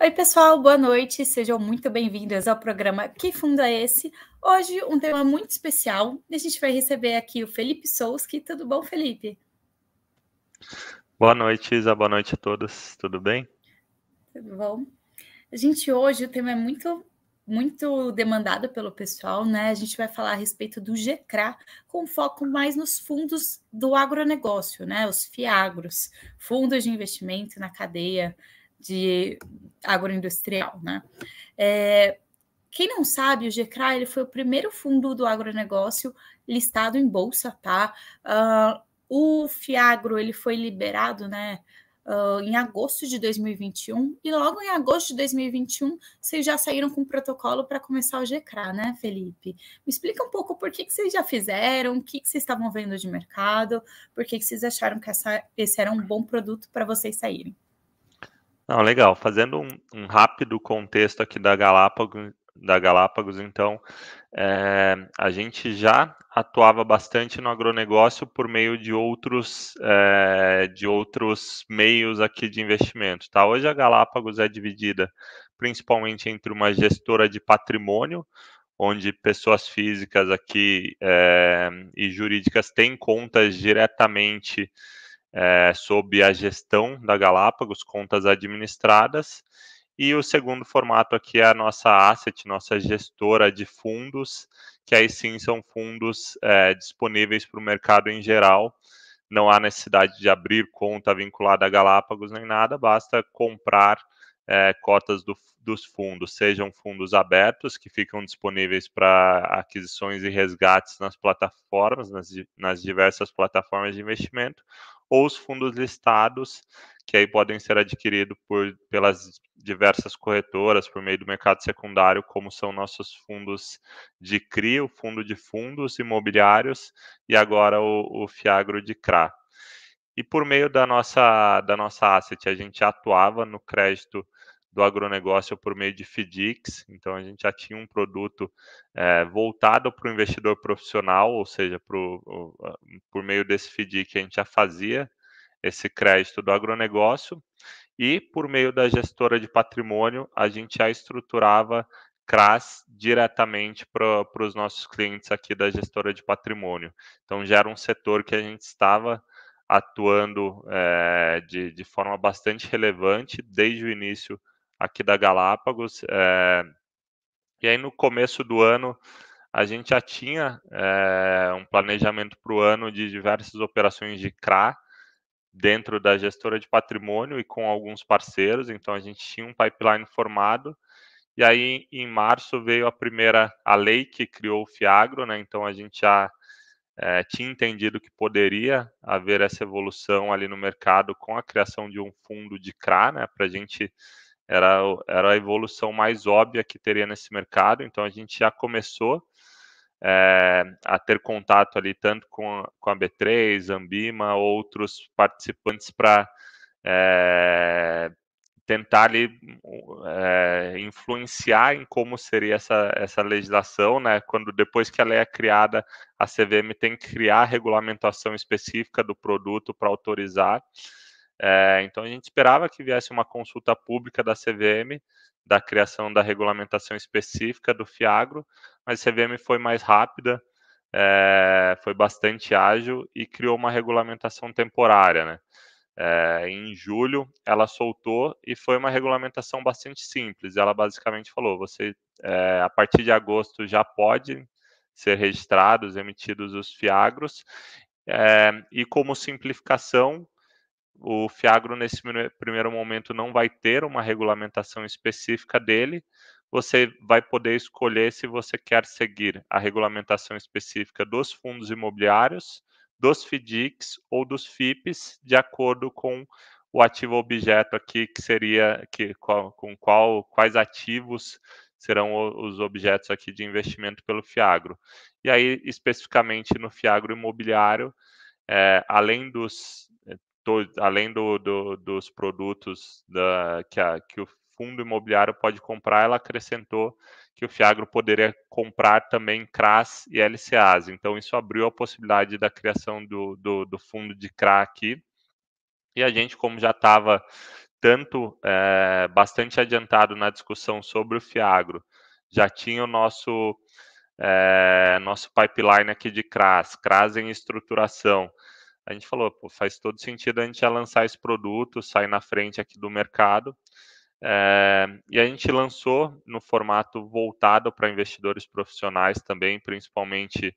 Oi, pessoal, boa noite. Sejam muito bem-vindos ao programa Que Fundo é Esse? Hoje, um tema muito especial. A gente vai receber aqui o Felipe Souski. Tudo bom, Felipe? Boa noite, Isa. Boa noite a todos. Tudo bem? Tudo bom? Hoje, o tema é muito demandado pelo pessoal, né? A gente vai falar a respeito do GCRA, com foco mais nos fundos do agronegócio, né? Os FIAGROS, fundos de investimento na cadeia de agroindustrial, né? Quem não sabe, o GCRA ele foi o primeiro fundo do agronegócio listado em bolsa, tá? O Fiagro ele foi liberado, né? Em agosto de 2021, e logo em agosto de 2021, vocês já saíram com o protocolo para começar o GCRA, né, Felipe? Me explica um pouco por que vocês já fizeram, o que vocês estavam vendo de mercado, por que vocês acharam que esse era um bom produto para vocês saírem. Não, legal. Fazendo um rápido contexto aqui da Galápagos, então, a gente já atuava bastante no agronegócio por meio de outros meios aqui de investimento, tá? Hoje a Galápagos é dividida principalmente entre uma gestora de patrimônio, onde pessoas físicas aqui e jurídicas têm contas diretamente sob a gestão da Galápagos, contas administradas, e o segundo formato aqui é a nossa asset, nossa gestora de fundos, que aí sim são fundos disponíveis para o mercado em geral. Não há necessidade de abrir conta vinculada à Galápagos nem nada, basta comprar cotas dos fundos, sejam fundos abertos, que ficam disponíveis para aquisições e resgates nas plataformas, nas diversas plataformas de investimento, ou os fundos listados, que aí podem ser adquiridos pelas diversas corretoras, por meio do mercado secundário, como são nossos fundos de CRI, o fundo de fundos imobiliários, e agora o Fiagro de CRA. E por meio da nossa asset, a gente atuava no crédito do agronegócio por meio de FDICs, então a gente já tinha um produto voltado para o investidor profissional, ou seja, por meio desse FDIC a gente já fazia esse crédito do agronegócio, e por meio da gestora de patrimônio a gente já estruturava CRAs diretamente para os nossos clientes aqui da gestora de patrimônio. Então já era um setor que a gente estava atuando de forma bastante relevante desde o início aqui da Galápagos. E aí no começo do ano a gente já tinha um planejamento para o ano de diversas operações de CRA dentro da gestora de patrimônio e com alguns parceiros, então a gente tinha um pipeline formado. E aí em março veio a lei que criou o Fiagro, né? Então a gente já tinha entendido que poderia haver essa evolução ali no mercado com a criação de um fundo de CRA, né? Para a gente era a evolução mais óbvia que teria nesse mercado, então a gente já começou a ter contato ali tanto com a B3, Ambima, outros participantes para tentar ali influenciar em como seria essa legislação, né? Depois que a lei é criada, a CVM tem que criar a regulamentação específica do produto para autorizar. Então a gente esperava que viesse uma consulta pública da CVM, da criação da regulamentação específica do Fiagro, mas a CVM foi mais rápida, foi bastante ágil e criou uma regulamentação temporária, né? Em julho ela soltou e foi uma regulamentação bastante simples. Ela basicamente falou: você a partir de agosto já pode ser registrados, emitidos os Fiagros, e como simplificação, o Fiagro nesse primeiro momento não vai ter uma regulamentação específica dele. Você vai poder escolher se você quer seguir a regulamentação específica dos fundos imobiliários, dos FDICs ou dos FIPs, de acordo com o ativo objeto aqui, que seria quais ativos serão os objetos aqui de investimento pelo Fiagro. E aí, especificamente no Fiagro imobiliário, além dos produtos que o fundo imobiliário pode comprar, ela acrescentou que o Fiagro poderia comprar também CRAs e LCAs. Então, isso abriu a possibilidade da criação do fundo de CRA aqui. E a gente, como já estava tanto bastante adiantado na discussão sobre o Fiagro, já tinha o nosso pipeline aqui de CRAS em estruturação. A gente falou, pô, faz todo sentido a gente já lançar esse produto, sair na frente aqui do mercado. E a gente lançou no formato voltado para investidores profissionais também, principalmente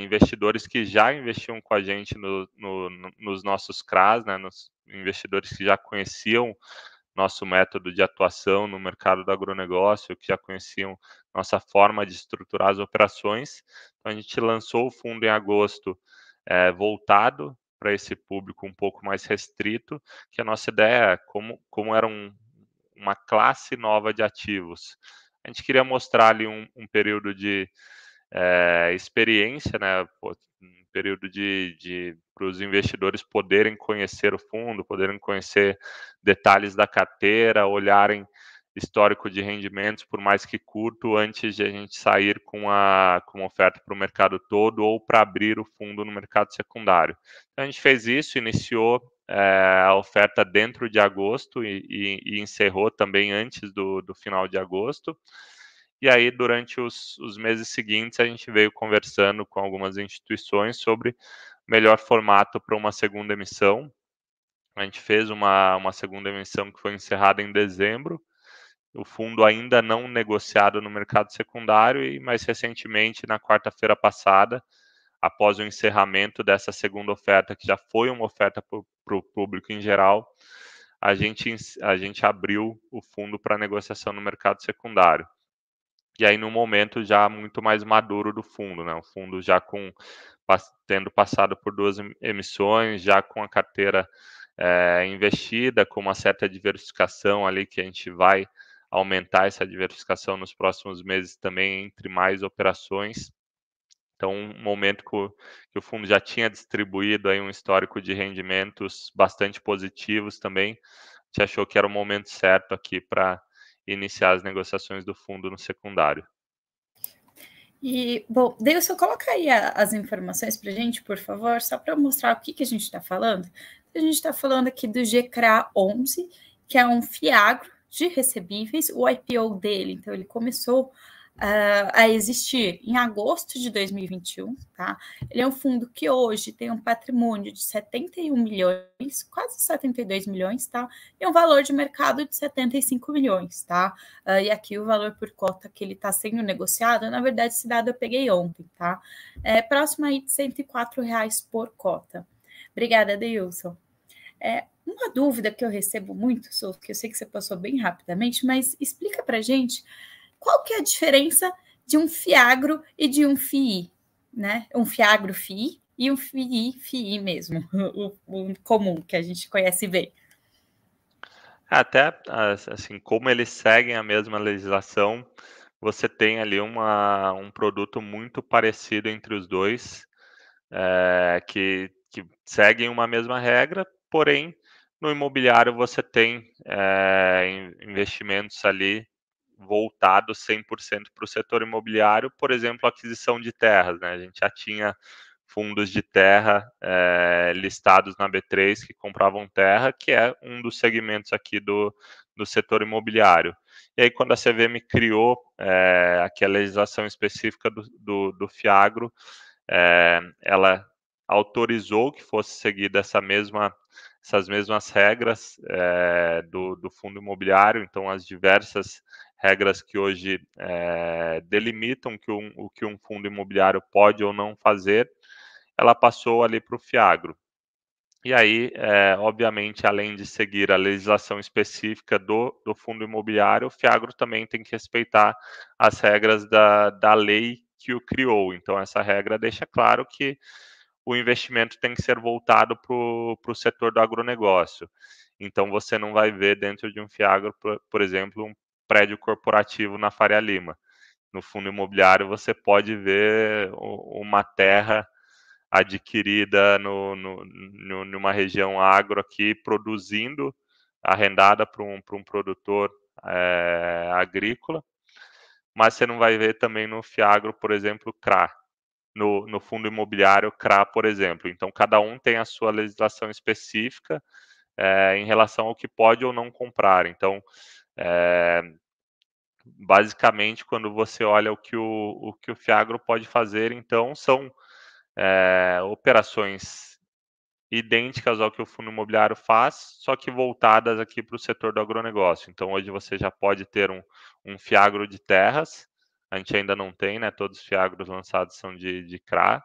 investidores que já investiam com a gente nos nossos CRAs, né, nos investidores que já conheciam nosso método de atuação no mercado do agronegócio, que já conheciam nossa forma de estruturar as operações. Então, a gente lançou o fundo em agosto, voltado para esse público um pouco mais restrito, que a nossa ideia, como era uma classe nova de ativos, a gente queria mostrar ali um período de experiência, né, um período para os investidores poderem conhecer o fundo, poderem conhecer detalhes da carteira, olharem histórico de rendimentos, por mais que curto, antes de a gente sair com uma oferta para o mercado todo ou para abrir o fundo no mercado secundário. Então, a gente fez isso, iniciou a oferta dentro de agosto e encerrou também antes do final de agosto. E aí, durante os meses seguintes, a gente veio conversando com algumas instituições sobre o melhor formato para uma segunda emissão. A gente fez uma segunda emissão que foi encerrada em dezembro, o fundo ainda não negociado no mercado secundário, e mais recentemente, na quarta-feira passada, após o encerramento dessa segunda oferta, que já foi uma oferta para o público em geral, a gente abriu o fundo para negociação no mercado secundário. E aí, no momento já muito mais maduro do fundo, né? O fundo já tendo passado por 2 emissões, já com a carteira investida, com uma certa diversificação ali, que a gente vai aumentar essa diversificação nos próximos meses também entre mais operações. Então, um momento que o fundo já tinha distribuído aí um histórico de rendimentos bastante positivos também, a gente achou que era o momento certo aqui para iniciar as negociações do fundo no secundário. E, bom, Deilson, coloca aí as informações para a gente, por favor, só para mostrar o que a gente está falando. A gente está falando aqui do GCRA 11, que é um FIAGRO de recebíveis, o IPO dele, então ele começou a existir em agosto de 2021, tá? Ele é um fundo que hoje tem um patrimônio de 71 milhões, quase 72 milhões, tá? E um valor de mercado de 75 milhões, tá? E aqui o valor por cota que ele está sendo negociado, na verdade, esse dado eu peguei ontem, tá? É próximo aí de R$104 por cota. Obrigada, Deilson. Uma dúvida que eu recebo muito, Sou, que eu sei que você passou bem rapidamente, mas explica para gente qual que é a diferença de um FIAGRO e de um FII, né? Um FIAGRO FII e um FII FII mesmo, o comum que a gente conhece bem. Até, assim, como eles seguem a mesma legislação, você tem ali um produto muito parecido entre os dois, que seguem uma mesma regra, porém, no imobiliário você tem investimentos ali voltados 100% para o setor imobiliário, por exemplo, aquisição de terras, né? A gente já tinha fundos de terra listados na B3 que compravam terra, que é um dos segmentos aqui do setor imobiliário. E aí, quando a CVM criou aqui a legislação específica do FIAGRO, ela autorizou que fosse seguida essas mesmas regras do fundo imobiliário, então as diversas regras que hoje delimitam o que um fundo imobiliário pode ou não fazer, ela passou ali para o FIAGRO. E aí, obviamente, além de seguir a legislação específica do fundo imobiliário, o FIAGRO também tem que respeitar as regras da lei que o criou. Então, essa regra deixa claro que o investimento tem que ser voltado para o setor do agronegócio. Então, você não vai ver dentro de um FIAGRO, por exemplo, um prédio corporativo na Faria Lima. No fundo imobiliário, você pode ver uma terra adquirida numa região agro aqui, produzindo, arrendada para um produtor agrícola, mas você não vai ver também no FIAGRO, por exemplo, CRA, no fundo imobiliário CRA, por exemplo. Então, cada um tem a sua legislação específica, em relação ao que pode ou não comprar. Então, basicamente, quando você olha o que o Fiagro pode fazer, então, são operações idênticas ao que o fundo imobiliário faz, só que voltadas aqui para o setor do agronegócio. Então, hoje você já pode ter um Fiagro de terras, a gente ainda não tem, né? Todos os Fiagros lançados são de CRA.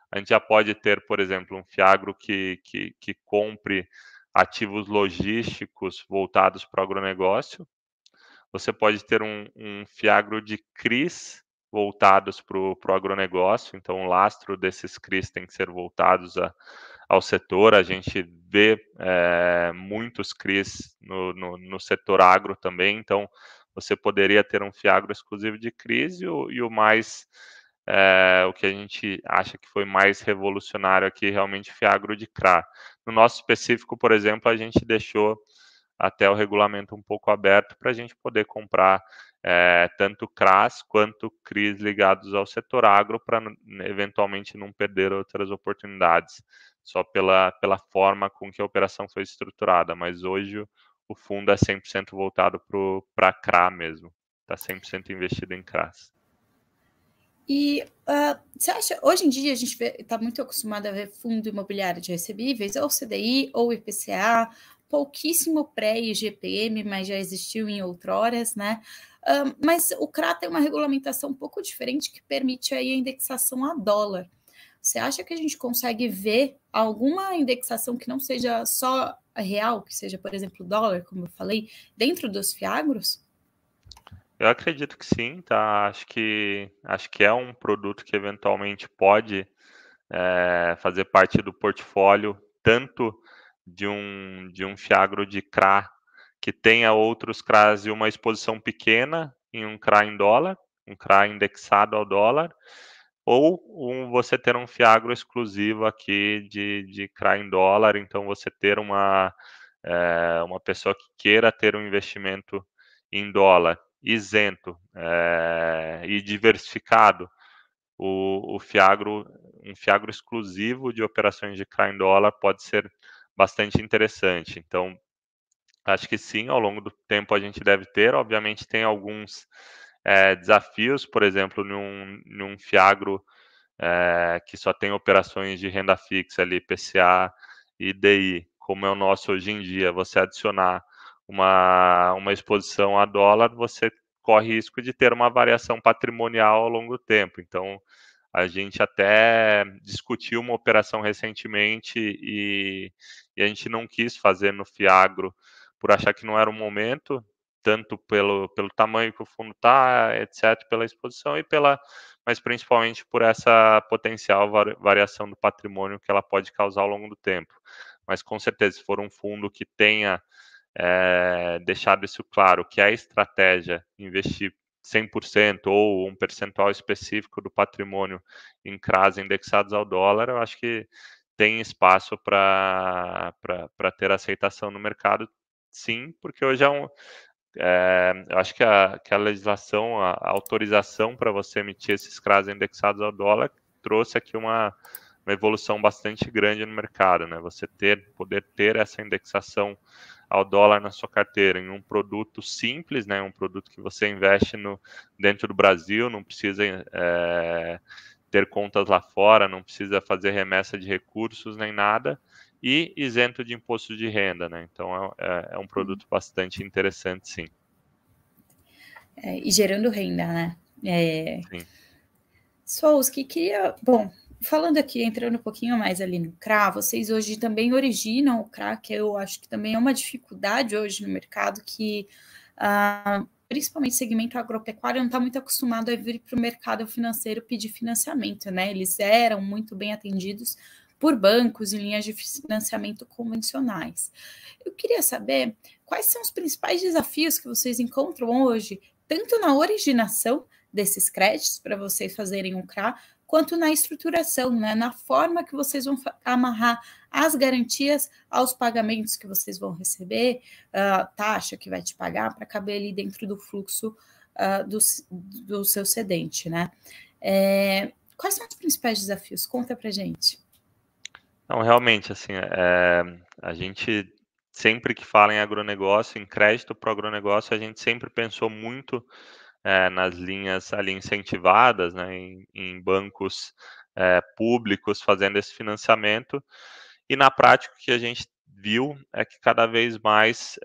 A gente já pode ter, por exemplo, um Fiagro que compre ativos logísticos voltados para o agronegócio. Você pode ter um Fiagro de CRIs voltados para o agronegócio, então o lastro desses CRIs tem que ser voltados ao setor. A gente vê muitos CRIs no setor agro também, então você poderia ter um Fiagro exclusivo de CRIs e o mais, o que a gente acha que foi mais revolucionário aqui, realmente Fiagro de CRA. No nosso específico, por exemplo, a gente deixou até o regulamento um pouco aberto para a gente poder comprar tanto CRAs quanto CRIs ligados ao setor agro para eventualmente não perder outras oportunidades, só pela forma com que a operação foi estruturada. Mas hoje o fundo é 100% voltado para CRA mesmo, está 100% investido em CRAs. E você acha, hoje em dia a gente está muito acostumado a ver fundo imobiliário de recebíveis, ou CDI, ou IPCA, pouquíssimo pré-IGPM, mas já existiu em outroras, né? Mas o CRA tem uma regulamentação um pouco diferente que permite aí a indexação a dólar. Você acha que a gente consegue ver alguma indexação que não seja só a real, que seja, por exemplo, dólar, como eu falei, dentro dos Fiagros? Eu acredito que sim, tá? Acho que é um produto que eventualmente pode fazer parte do portfólio, tanto de um Fiagro de CRA que tenha outros CRAs e uma exposição pequena em um CRA em dólar, um CRA indexado ao dólar, ou você ter um Fiagro exclusivo aqui de CRA em dólar, então você ter uma pessoa que queira ter um investimento em dólar isento e diversificado, um Fiagro exclusivo de operações de CRA em dólar pode ser bastante interessante. Então, acho que sim, ao longo do tempo a gente deve ter. Obviamente, tem alguns desafios, por exemplo, num Fiagro que só tem operações de renda fixa ali, PCA e DI, como é o nosso hoje em dia. Você adicionar uma exposição a dólar, você corre risco de ter uma variação patrimonial ao longo do tempo. Então, a gente até discutiu uma operação recentemente e a gente não quis fazer no Fiagro por achar que não era o momento, tanto pelo tamanho que o fundo está, etc., pela exposição mas principalmente por essa potencial variação do patrimônio que ela pode causar ao longo do tempo. Mas com certeza, se for um fundo que tenha deixado isso claro, que é a estratégia investir 100% ou um percentual específico do patrimônio em CRAs indexados ao dólar, eu acho que tem espaço para ter aceitação no mercado, sim, porque hoje eu acho que a legislação, a autorização para você emitir esses CRAs indexados ao dólar trouxe aqui uma evolução bastante grande no mercado, né? Você poder ter essa indexação ao dólar na sua carteira em um produto simples, né? Um produto que você investe dentro do Brasil, não precisa ter contas lá fora, não precisa fazer remessa de recursos nem nada, e isento de imposto de renda, né? Então é um produto bastante interessante, sim. E gerando renda, né? Sim. Souski, queria... Bom, falando aqui, entrando um pouquinho mais ali no CRA, vocês hoje também originam o CRA, que eu acho que também é uma dificuldade hoje no mercado, que principalmente o segmento agropecuário não está muito acostumado a vir para o mercado financeiro pedir financiamento, né? Eles eram muito bem atendidos por bancos e linhas de financiamento convencionais. Eu queria saber quais são os principais desafios que vocês encontram hoje, tanto na originação desses créditos para vocês fazerem um CRA, quanto na estruturação, né? Na forma que vocês vão amarrar as garantias aos pagamentos que vocês vão receber, taxa que vai te pagar para caber ali dentro do fluxo do seu cedente, né? Quais são os principais desafios? Conta para gente. Não, realmente, assim, a gente sempre que fala em agronegócio, em crédito para o agronegócio, a gente sempre pensou muito nas linhas ali incentivadas, né, em bancos públicos fazendo esse financiamento. E na prática, o que a gente viu é que cada vez mais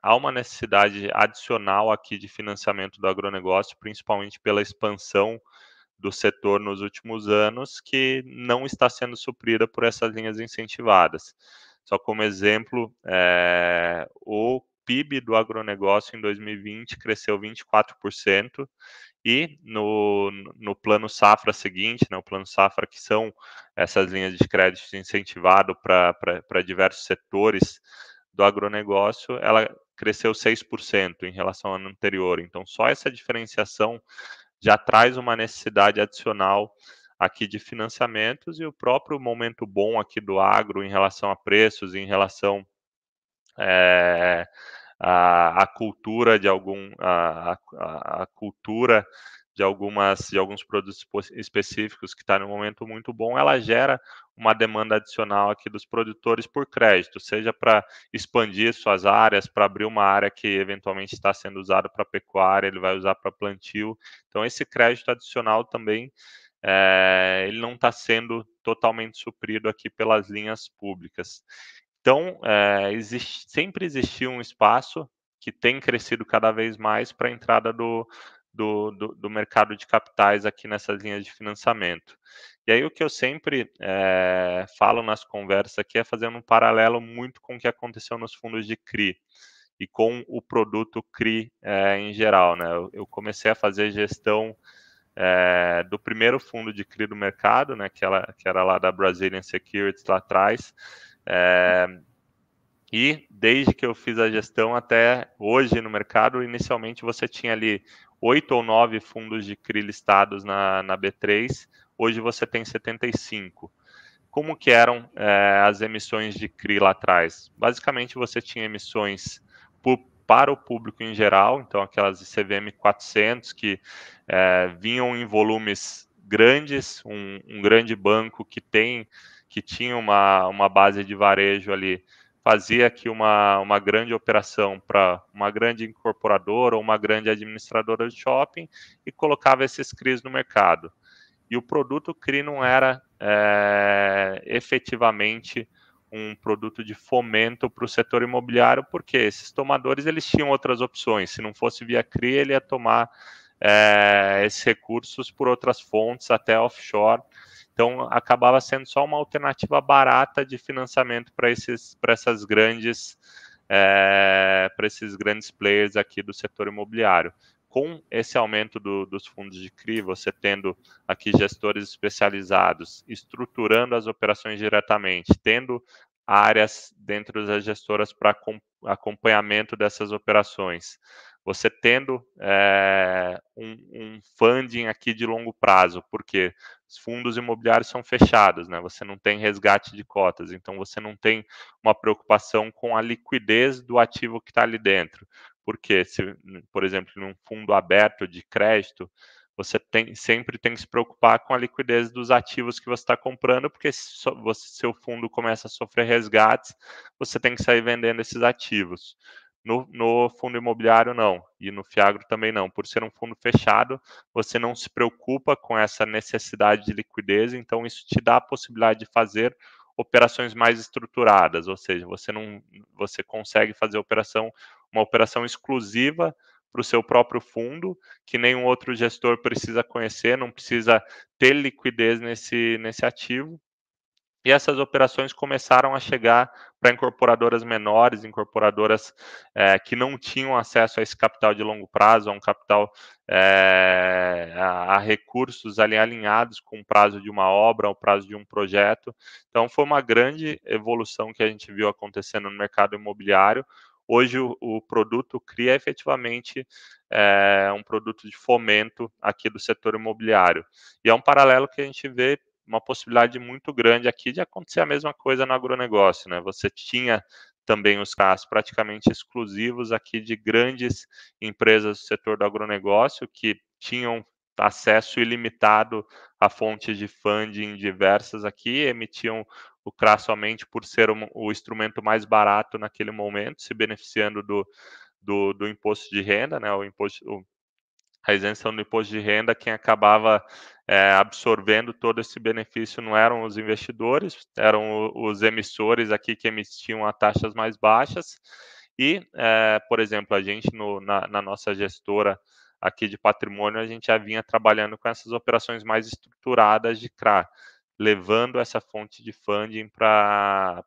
há uma necessidade adicional aqui de financiamento do agronegócio, principalmente pela expansão do setor nos últimos anos, que não está sendo suprida por essas linhas incentivadas. Só como exemplo, o PIB do agronegócio em 2020 cresceu 24%, e no plano safra seguinte, né, o plano safra, que são essas linhas de crédito incentivado para diversos setores do agronegócio, ela cresceu 6% em relação ao ano anterior. Então, só essa diferenciação já traz uma necessidade adicional aqui de financiamentos, e o próprio momento bom aqui do agro em relação a preços, em relação a cultura de a cultura de alguns produtos específicos, que está no momento muito bom, ela gera uma demanda adicional aqui dos produtores por crédito, seja para expandir suas áreas, para abrir uma área que eventualmente está sendo usada para pecuária, ele vai usar para plantio. Então, esse crédito adicional também ele não está sendo totalmente suprido aqui pelas linhas públicas. Então, sempre existiu um espaço que tem crescido cada vez mais para a entrada do mercado de capitais aqui nessas linhas de financiamento. E aí o que eu sempre falo nas conversas aqui é fazendo um paralelo muito com o que aconteceu nos fundos de CRI e com o produto CRI em geral, né? Eu comecei a fazer gestão do primeiro fundo de CRI do mercado, né, que era lá da Brazilian Securities lá atrás, e desde que eu fiz a gestão até hoje no mercado, inicialmente você tinha ali 8 ou 9 fundos de CRI listados na B3, hoje você tem 75. Como que eram as emissões de CRI lá atrás? Basicamente você tinha emissões para o público em geral, então aquelas CVM 400 que vinham em volumes grandes, um grande banco que tinha uma base de varejo ali, fazia aqui uma grande operação para uma grande incorporadora ou uma grande administradora de shopping e colocava esses CRIs no mercado. E o produto CRI não era efetivamente um produto de fomento para o setor imobiliário, porque esses tomadores eles tinham outras opções. Se não fosse via CRI, ele ia tomar esses recursos por outras fontes, até offshore. Então, acabava sendo só uma alternativa barata de financiamento para esses grandes players aqui do setor imobiliário. Com esse aumento dos fundos de CRI, você tendo aqui gestores especializados, estruturando as operações diretamente, tendo áreas dentro das gestoras para acompanhamento dessas operações, você tendo um funding aqui de longo prazo, porque os fundos imobiliários são fechados, né? Você não tem resgate de cotas, então você não tem uma preocupação com a liquidez do ativo que está ali dentro. Porque, por exemplo, num fundo aberto de crédito, você sempre tem que se preocupar com a liquidez dos ativos que você está comprando, porque se seu fundo começa a sofrer resgates, você tem que sair vendendo esses ativos. No fundo imobiliário, não. E no Fiagro também não. Por ser um fundo fechado, você não se preocupa com essa necessidade de liquidez, então isso te dá a possibilidade de fazer operações mais estruturadas, ou seja, você consegue fazer uma operação exclusiva para o seu próprio fundo, que nenhum outro gestor precisa conhecer, não precisa ter liquidez nesse ativo. E essas operações começaram a chegar para incorporadoras menores, incorporadoras que não tinham acesso a esse capital de longo prazo, a um capital, a recursos ali alinhados com o prazo de uma obra, o prazo de um projeto. Então, foi uma grande evolução que a gente viu acontecendo no mercado imobiliário. Hoje, o produto CRI é efetivamente um produto de fomento aqui do setor imobiliário. E é um paralelo que a gente vê uma possibilidade muito grande aqui de acontecer a mesma coisa no agronegócio, né? Você tinha também os casos praticamente exclusivos aqui de grandes empresas do setor do agronegócio que tinham acesso ilimitado a fontes de funding diversas aqui, emitiam o CRA somente por ser o instrumento mais barato naquele momento, se beneficiando do imposto de renda, né, a isenção do imposto de renda. Quem acabava absorvendo todo esse benefício não eram os investidores, eram os emissores aqui que emitiam a taxas mais baixas. E, por exemplo, a gente na nossa gestora aqui de patrimônio, a gente já vinha trabalhando com essas operações mais estruturadas de CRA, levando essa fonte de funding para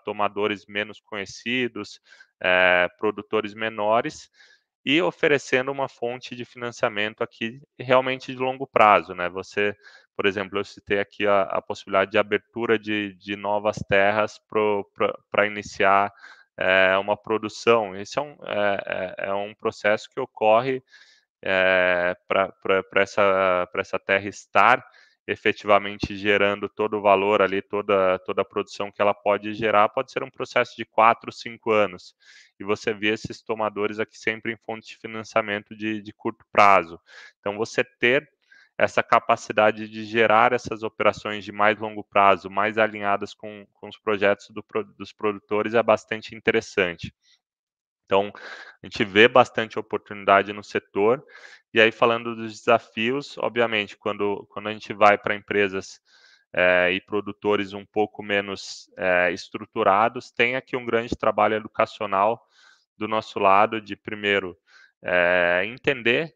tomadores menos conhecidos, produtores menores, e oferecendo uma fonte de financiamento aqui realmente de longo prazo, né? Você, por exemplo, eu citei aqui a possibilidade de abertura de novas terras para iniciar uma produção. Esse é um processo que ocorre para essa terra estar efetivamente gerando todo o valor ali, toda a produção que ela pode gerar, pode ser um processo de 4, 5 anos. E você vê esses tomadores aqui sempre em fontes de financiamento de curto prazo. Então, você ter essa capacidade de gerar essas operações de mais longo prazo, mais alinhadas com os projetos dos produtores, é bastante interessante. Então, a gente vê bastante oportunidade no setor. E aí, falando dos desafios, obviamente, quando a gente vai para empresas e produtores um pouco menos estruturados, tem aqui um grande trabalho educacional do nosso lado, de primeiro entender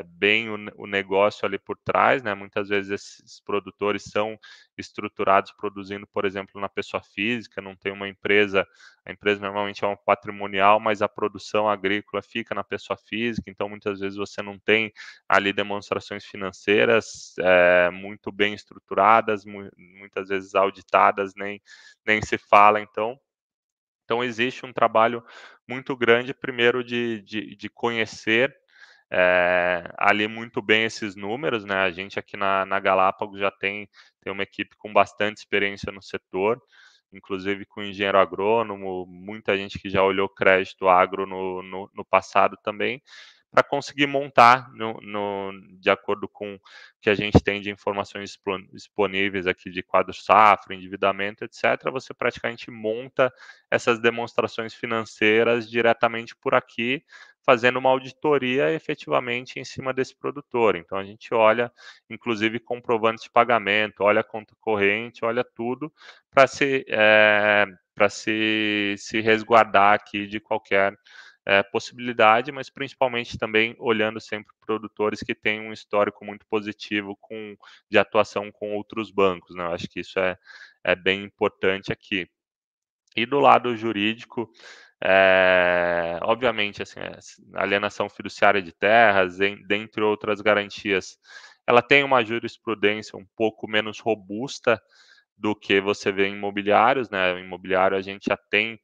bem o negócio ali por trás, né? Muitas vezes esses produtores são estruturados produzindo, por exemplo, na pessoa física, não tem uma empresa, a empresa normalmente é uma patrimonial, mas a produção agrícola fica na pessoa física, então muitas vezes você não tem ali demonstrações financeiras muito bem estruturadas, muitas vezes auditadas, nem se fala, então existe um trabalho muito grande, primeiro de conhecer ali muito bem esses números, né? A gente aqui na Galápagos já tem uma equipe com bastante experiência no setor, inclusive com engenheiro agrônomo, muita gente que já olhou crédito agro no passado também, para conseguir montar de acordo com o que a gente tem de informações disponíveis aqui de quadro safra, endividamento, etc., você praticamente monta essas demonstrações financeiras diretamente por aqui, fazendo uma auditoria efetivamente em cima desse produtor. Então, a gente olha, inclusive, comprovantes de pagamento, olha a conta corrente, olha tudo, para se resguardar aqui de qualquer possibilidade, mas principalmente também olhando sempre produtores que têm um histórico muito positivo de atuação com outros bancos, né? Eu acho que isso é bem importante aqui. E do lado jurídico, obviamente, assim, a alienação fiduciária de terras, dentre outras garantias, ela tem uma jurisprudência um pouco menos robusta do que você vê em imobiliários, né? O imobiliário a gente já tem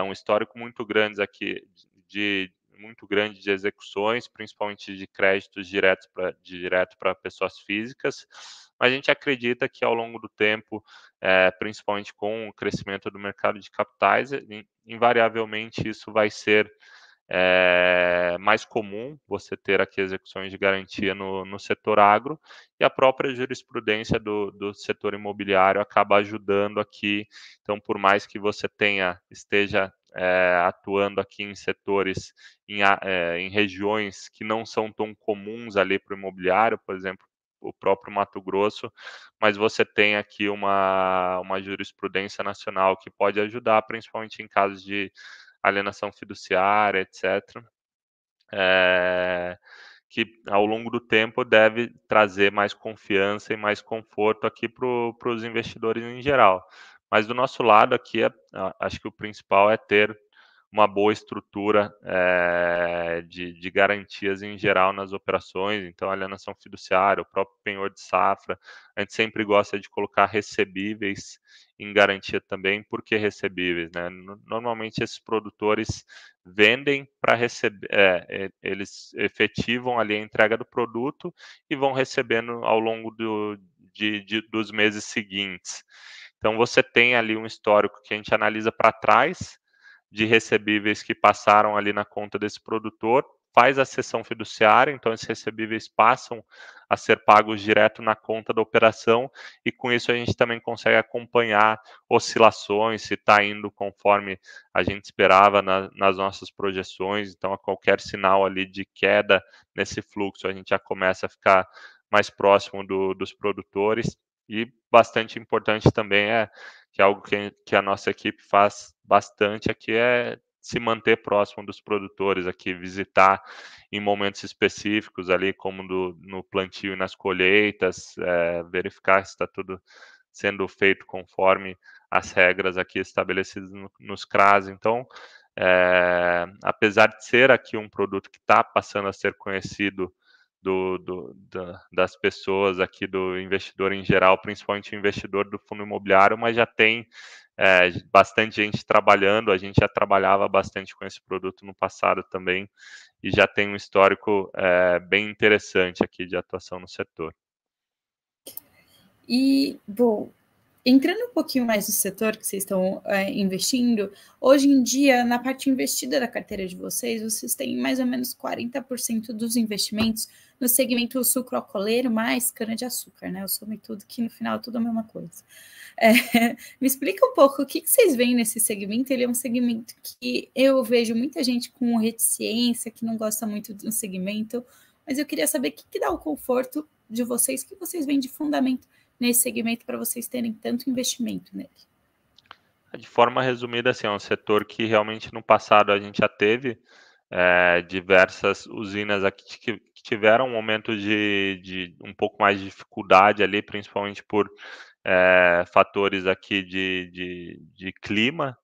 um histórico muito grande aqui muito grande de execuções, principalmente de créditos direto para pessoas físicas, mas a gente acredita que ao longo do tempo, principalmente com o crescimento do mercado de capitais, invariavelmente isso vai ser mais comum você ter aqui execuções de garantia no setor agro, e a própria jurisprudência do setor imobiliário acaba ajudando aqui. Então, por mais que você esteja atuando aqui em setores, em regiões que não são tão comuns ali para o imobiliário, por exemplo, o próprio Mato Grosso, mas você tem aqui uma jurisprudência nacional que pode ajudar, principalmente em casos de alienação fiduciária, etc., que ao longo do tempo deve trazer mais confiança e mais conforto aqui para os investidores em geral. Mas do nosso lado aqui, acho que o principal é ter uma boa estrutura de garantias em geral nas operações, então alienação fiduciária, o próprio penhor de safra, a gente sempre gosta de colocar recebíveis em garantia também. Por que recebíveis, né? Normalmente esses produtores vendem para receber, eles efetivam ali a entrega do produto e vão recebendo ao longo dos meses seguintes. Então você tem ali um histórico que a gente analisa para trás, de recebíveis que passaram ali na conta desse produtor, faz a cessão fiduciária, então esses recebíveis passam a ser pagos direto na conta da operação, e com isso a gente também consegue acompanhar oscilações, se está indo conforme a gente esperava nas nossas projeções. Então, a qualquer sinal ali de queda nesse fluxo, a gente já começa a ficar mais próximo dos produtores. E bastante importante também que é algo que a nossa equipe faz bastante aqui, é se manter próximo dos produtores aqui, visitar em momentos específicos ali, como no plantio e nas colheitas, verificar se está tudo sendo feito conforme as regras aqui estabelecidas nos CRAs. Então, apesar de ser aqui um produto que está passando a ser conhecido das pessoas aqui, do investidor em geral, principalmente o investidor do fundo imobiliário, mas já tem bastante gente trabalhando. A gente já trabalhava bastante com esse produto no passado também, e já tem um histórico bem interessante aqui de atuação no setor. E, bom, entrando um pouquinho mais no setor que vocês estão investindo, hoje em dia, na parte investida da carteira de vocês têm mais ou menos 40% dos investimentos no segmento sucroalcooleiro mais cana-de-açúcar, né? Eu somo tudo, que no final é tudo a mesma coisa. Me explica um pouco o que vocês veem nesse segmento. Ele é um segmento que eu vejo muita gente com reticência, que não gosta muito do segmento, mas eu queria saber o que dá o conforto de vocês, que vocês veem de fundamento nesse segmento para vocês terem tanto investimento nele. De forma resumida, assim, é um setor que realmente no passado a gente já teve diversas usinas aqui que tiveram um momento de um pouco mais de dificuldade ali, principalmente por fatores aqui de clima.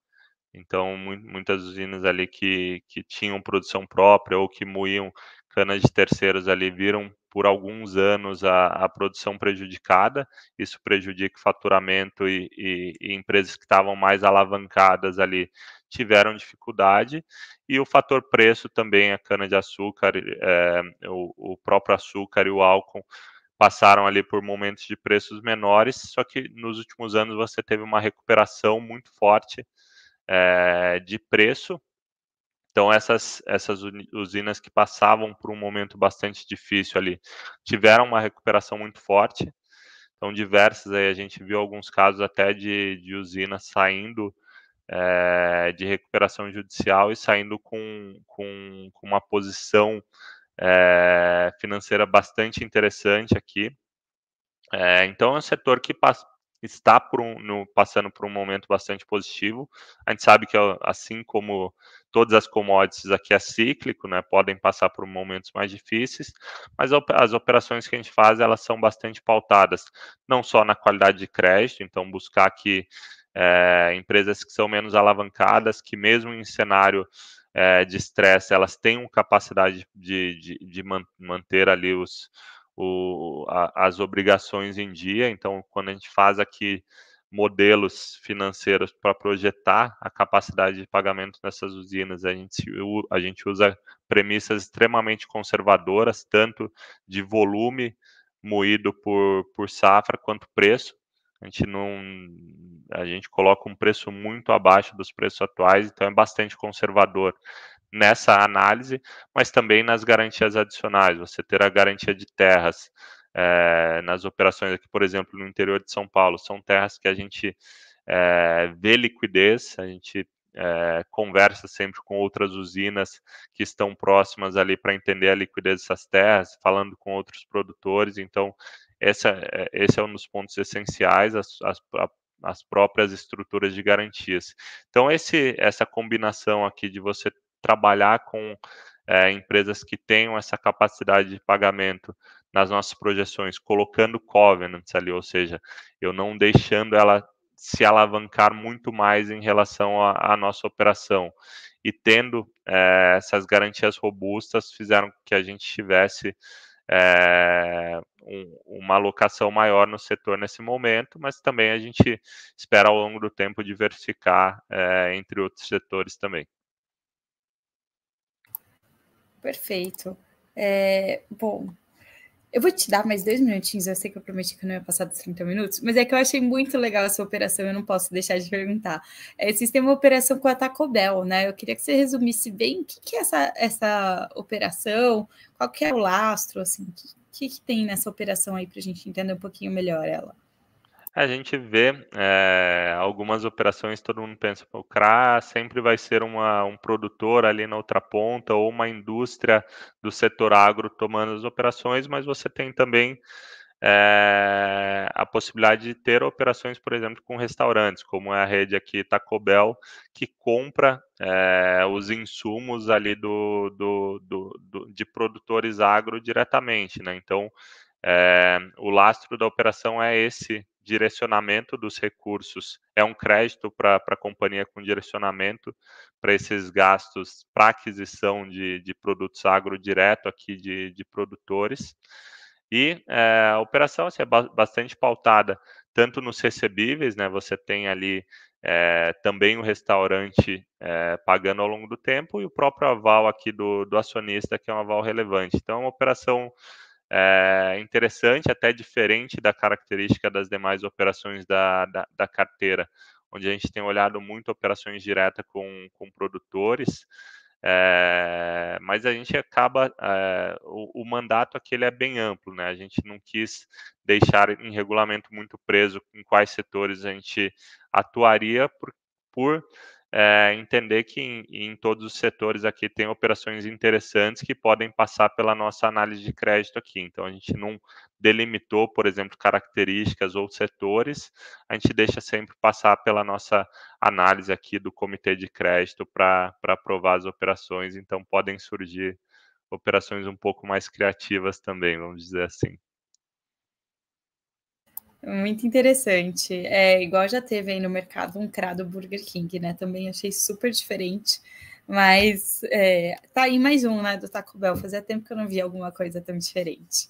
Então, muitas usinas ali que tinham produção própria ou que moíam canas de terceiros ali, viram por alguns anos a produção prejudicada. Isso prejudica o faturamento, e empresas que estavam mais alavancadas ali tiveram dificuldade. E o fator preço também, a cana-de-açúcar, o próprio açúcar e o álcool passaram ali por momentos de preços menores, só que nos últimos anos você teve uma recuperação muito forte de preço. Então, essas usinas que passavam por um momento bastante difícil ali, tiveram uma recuperação muito forte. Então, diversas aí, a gente viu alguns casos até de usinas saindo de recuperação judicial e saindo com uma posição financeira bastante interessante aqui. Então, é um setor que está passando por um momento bastante positivo. A gente sabe que, assim como todas as commodities aqui, é cíclico, né? Podem passar por momentos mais difíceis, mas as operações que a gente faz, elas são bastante pautadas, não só na qualidade de crédito, então buscar aqui empresas que são menos alavancadas, que mesmo em cenário de estresse, elas tenham capacidade de manter ali as obrigações em dia. Então, quando a gente faz aqui modelos financeiros para projetar a capacidade de pagamento dessas usinas, a gente usa premissas extremamente conservadoras, tanto de volume moído por safra, quanto preço. A gente coloca um preço muito abaixo dos preços atuais, então é bastante conservador nessa análise, mas também nas garantias adicionais. Você ter a garantia de terras nas operações aqui, por exemplo, no interior de São Paulo, são terras que a gente vê liquidez, a gente conversa sempre com outras usinas que estão próximas ali para entender a liquidez dessas terras, falando com outros produtores. Então, esse é um dos pontos essenciais, as próprias estruturas de garantias. Então, essa combinação aqui de você trabalhar com empresas que tenham essa capacidade de pagamento nas nossas projeções, colocando covenants ali, ou seja, eu não deixando ela se alavancar muito mais em relação à nossa operação, e tendo essas garantias robustas, fizeram que a gente tivesse uma alocação maior no setor nesse momento, mas também a gente espera ao longo do tempo diversificar entre outros setores também. Perfeito. Bom, Eu vou te dar mais 2 minutinhos, eu sei que eu prometi que eu não ia passar dos 30 minutos, mas é que eu achei muito legal essa operação, eu não posso deixar de perguntar. Vocês têm uma operação com a Taco Bell, né? Eu queria que você resumisse bem o que é essa operação, qual que é o lastro, assim, o que tem nessa operação aí para a gente entender um pouquinho melhor ela. A gente vê algumas operações, todo mundo pensa, o CRA sempre vai ser um produtor ali na outra ponta ou uma indústria do setor agro tomando as operações, mas você tem também a possibilidade de ter operações, por exemplo, com restaurantes, como é a rede aqui Taco Bell, que compra os insumos ali de produtores agro diretamente, né? Então, o lastro da operação é esse direcionamento dos recursos, é um crédito para a companhia com direcionamento para esses gastos para aquisição de produtos agro direto aqui de produtores. E a operação assim, é bastante pautada tanto nos recebíveis, né? Você tem ali também o restaurante pagando ao longo do tempo e o próprio aval aqui do acionista, que é um aval relevante. Então, é uma operação interessante, até diferente da característica das demais operações da carteira, onde a gente tem olhado muito operações diretas com produtores, mas a gente acaba, o mandato aqui ele é bem amplo, né? A gente não quis deixar em regulamento muito preso em quais setores a gente atuaria por entender que em todos os setores aqui tem operações interessantes que podem passar pela nossa análise de crédito aqui. Então, a gente não delimitou, por exemplo, características ou setores, a gente deixa sempre passar pela nossa análise aqui do comitê de crédito para aprovar as operações. Então, podem surgir operações um pouco mais criativas também, vamos dizer assim. Muito interessante. Igual já teve aí no mercado um CRA do Burger King, né? Também achei super diferente. Mas tá aí mais um, né, do Taco Bell. Fazia tempo que eu não via alguma coisa tão diferente.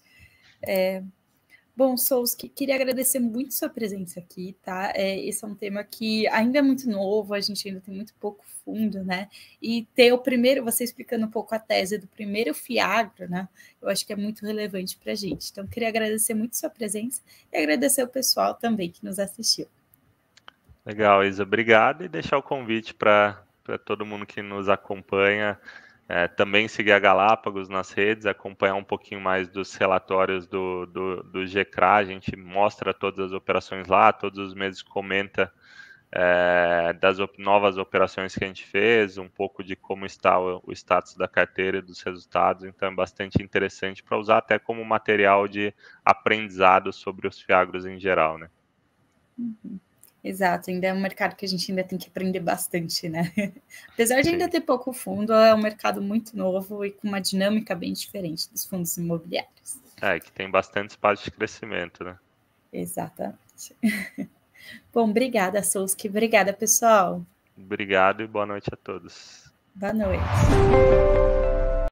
Bom, Souski, queria agradecer muito sua presença aqui, tá? Esse é um tema que ainda é muito novo, a gente ainda tem muito pouco fundo, né? E ter o primeiro, você explicando um pouco a tese do primeiro FIAGRO, né? Eu acho que é muito relevante para a gente. Então, queria agradecer muito sua presença e agradecer o pessoal também que nos assistiu. Legal, Isa, obrigado e deixar o convite para todo mundo que nos acompanha. Também seguir a Galápagos nas redes, acompanhar um pouquinho mais dos relatórios do GCRA, a gente mostra todas as operações lá, todos os meses comenta das novas operações que a gente fez, um pouco de como está o status da carteira e dos resultados, então é bastante interessante para usar até como material de aprendizado sobre os FIAGROS em geral, né? Uhum. Exato, ainda é um mercado que a gente ainda tem que aprender bastante, né? Apesar de ainda ter pouco fundo, é um mercado muito novo e com uma dinâmica bem diferente dos fundos imobiliários. Que tem bastante espaço de crescimento, né? Exatamente. Bom, obrigada, Souski. Obrigada, pessoal. Obrigado e boa noite a todos. Boa noite.